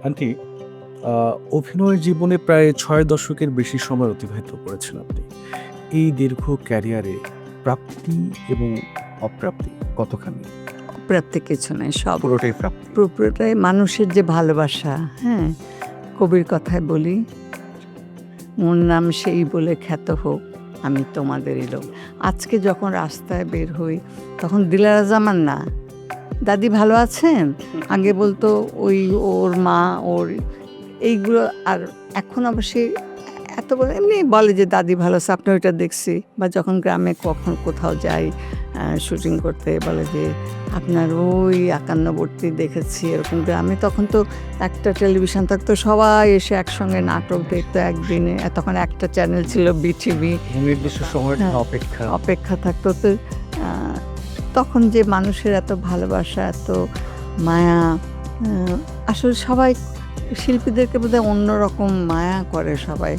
Aunty, অভিনয় জীবনে প্রায় ৬ দশকের বেশি সময় অতিবাহিত করেছেন আপনি। এই দীর্ঘ ক্যারিয়ারে প্রাপ্তি এবং অপ্রাপ্তি কতখানি? প্রাপ্তি কিছু নাই, সব পুরোটাই প্রাপ্তি। পুরোটাই মানুষের যে ভালোবাসা। হ্যাঁ, কবির কথায় বলি, মোর নাম সেই বলে খ্যাত হোক, আমি তোমাদেরই লোক। আজকে যখন রাস্তায় বের হই তখন দিলারা জামান না, দাদি ভালো আছেন? আগে বলতো ওই ওর মা, ওর এইগুলো। আর এখন আবার সে এত বলে, এমনি বলে যে দাদি ভালো আছে, আপনি ওইটা দেখছি। বা যখন গ্রামে কখন কোথাও যাই শুটিং করতে, বলে যে আপনার ওই একান্নবর্তী দেখেছি এরকম গ্রামে। তখন তো একটা টেলিভিশন থাকতো, সবাই এসে একসঙ্গে নাটক দেখতো একদিনে। তখন একটা চ্যানেল ছিল বিটিভি, নির্দিষ্ট সময়ের জন্য হ্যাঁ, অপেক্ষা। অপেক্ষা থাকতো। তো তখন যে মানুষের এত ভালোবাসা, এত মায়া, আসলে সবাই শিল্পীদেরকে বোধহয় অন্যরকম মায়া করে সবাই।